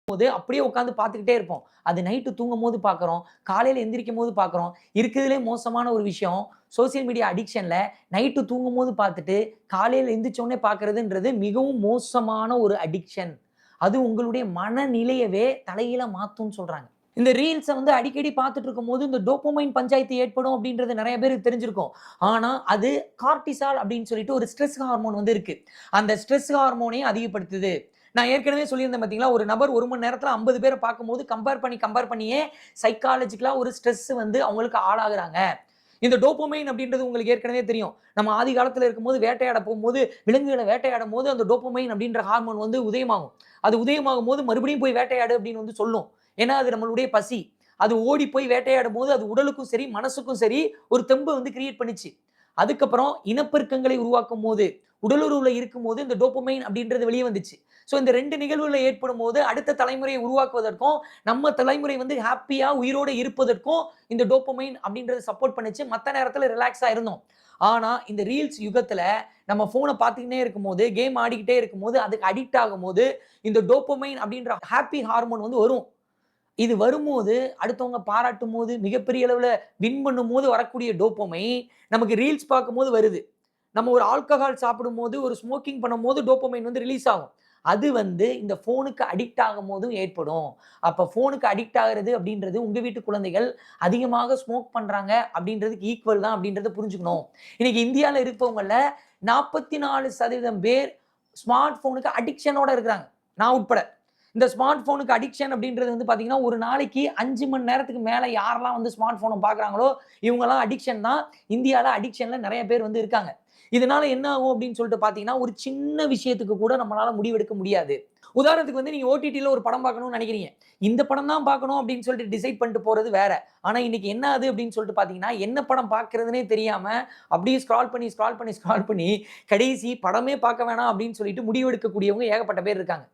போது அப்படியே உட்காந்து பார்த்துக்கிட்டே இருப்போம். அது நைட்டு தூங்கும்போது பார்க்குறோம். காலையில எந்திரிக்கும்போது பார்க்குறோம். இருக்கிறதுலே மோசமான ஒரு விஷயம், சோசியல் மீடியா அடிக்ஷன்ல நைட்டு தூங்கும்போது பார்த்துட்டு, காலையில எந்திரிச்ச உடனே பார்க்கிறதுன்றது மிகவும் மோசமான ஒரு அடிக்ஷன். அது உங்களுடைய மனநிலையவே தலைகீழா மாத்தும்னு சொல்றாங்க. இந்த ரீல்ஸ வந்து அடிக்கடி பார்த்துட்டு இருக்கும்போது, இந்த டோப்பமைன் பஞ்சாயத்து ஏற்படும் அப்படின்றது நெறைய பேருக்கு தெரிஞ்சிருக்கும். ஆனா, அது கார்ட்டிசால் அப்படின்னு சொல்லிட்டு ஒரு ஸ்ட்ரெஸ் ஹார்மோன் வந்து இருக்கு. அந்த ஸ்ட்ரெஸ் ஹார்மோனையும் அதிகப்படுத்துது. நான் ஏற்கனவே சொல்லியிருந்தேன் பார்த்தீங்களா, ஒரு நபர் 1 மணி நேரத்தில 50 பேர பார்க்கும்போது கம்பேர் பண்ணியே சைக்காலஜிக்கலா ஒரு ஸ்ட்ரெஸ் வந்து அவங்களுக்கு ஆளாகுறாங்க. இந்த டோப்பமைன் அப்படின்றது உங்களுக்கு ஏற்கனவே தெரியும். நம்ம ஆதி காலத்தில இருக்கும்போது வேட்டையாட போம்போது, விலங்குகள வேட்டையாடும்போது அந்த டோப்பமைன் அப்படின்ற ஹார்மோன் வந்து உதயமாகும். அது உதயமாகும்போது மறுபடியும் போய் வேட்டையாடு அப்படின்னு வந்து சொல்லும். ஏன்னா, அது நம்மளுடைய பசி. அது ஓடி போய் வேட்டையாடும்போது அது உடலுக்கும் சரி, மனசுக்கும் சரி ஒரு தெம்ப வந்து கிரியேட் பண்ணுச்சு. அதுக்கப்புறம் இனப்பெருக்கங்களை உருவாக்கும்போது, உடலுறவுல இருக்கும்போது இந்த டோப்பமைன் அப்படின்றது வெளிய வந்துச்சு. ஸோ இந்த 2 நிகழ்வுகள் ஏற்படும்போது அடுத்த தலைமுறையை உருவாக்குவதற்கும், நம்ம தலைமுறை வந்து ஹேப்பியா உயிரோட இருப்பதற்கும் இந்த டோப்பமைன் அப்படின்றது சப்போர்ட் பண்ணுச்சு. மத்த நேரத்தில ரிலாக்ஸா இருந்தோம். ஆனா, இந்த ரீல்ஸ் யுகத்தில நம்ம ஃபோன பார்த்துக்கிட்டே இருக்கும்போது, கேம் ஆடிக்கிட்டே இருக்கும்போது, அதுக்கு அடிக்ட் ஆகும்போது, இந்த டோப்பமைன் அப்படின்ற ஹேப்பி ஹார்மோன் வந்து வரும். இது வரும்போது, அடுத்தவங்க பாராட்டும்போது, மிகப்பெரிய அளவுல வின் பண்ணும்போது வரக்கூடிய டோப்பமைன், நமக்கு ரீல்ஸ் பார்க்கும்போது வருது. நம்ம ஒரு ஆல்கஹால் சாப்பிடும்போது, ஒரு ஸ்மோக்கிங் பண்ணும்போது டோப்பமைன் வந்து ரிலீஸ் ஆகும். அது வந்து இந்த ஃபோனுக்கு அடிக்ட் ஆகும்போதும் ஏற்படும். அப்ப ஃபோனுக்கு அடிக்ட் ஆகுறது அப்படின்றது உங்க வீட்டு குழந்தைகள் அதிகமாக ஸ்மோக் பண்றாங்க அப்படின்றதுக்கு ஈக்குவல் தான் அப்படின்றத புரிஞ்சுக்கணும். இன்னைக்கு இந்தியால இருப்பவங்கள்ல 44% பேர் ஸ்மார்ட் ஃபோனுக்கு அடிக்ஷனோட இருக்கிறாங்க. நான் உட்பட. இந்த ஸ்மார்ட் ஃபோனுக்கு அடிக்ஷன் அப்படின்றது வந்து பார்த்தீங்கன்னா, ஒரு நாளைக்கு 5 மணி நேரத்துக்கு மேல யாரெல்லாம் வந்து ஸ்மார்ட் ஃபோன பார்க்குறாங்களோ, இவங்கலாம் அடிக்ஷன் தான். இந்தியால அடிக்ஷன்ல நெறைய பேர் வந்து இருக்காங்க. இதனால என்ன ஆகும் அப்படின்னு சொல்லிட்டு பார்த்தீங்கன்னா, ஒரு சின்ன விஷயத்துக்கு கூட நம்மளால முடிவெடுக்க முடியாது. உதாரணத்துக்கு வந்து நீங்க ஓடிடில ஒரு படம் பார்க்கணும்னு நெனைக்கிறீங்க. இந்த படம் தான் பார்க்கணும் அப்படின்னு சொல்லிட்டு டிசைட் பண்ணிட்டு போறது வேற. ஆனா இன்னைக்கு என்ன ஆகுது அப்படின்னு சொல்லிட்டு பார்த்தீங்கன்னா, என்ன படம் பார்க்கிறதுன்னே தெரியாம அப்படியே ஸ்க்ரால் பண்ணி கடைசி படமே பார்க்க வேணாம் அப்படின்னு சொல்லிட்டு முடிவெடுக்கக்கூடியவங்க ஏகப்பட்ட பேர் இருக்காங்க.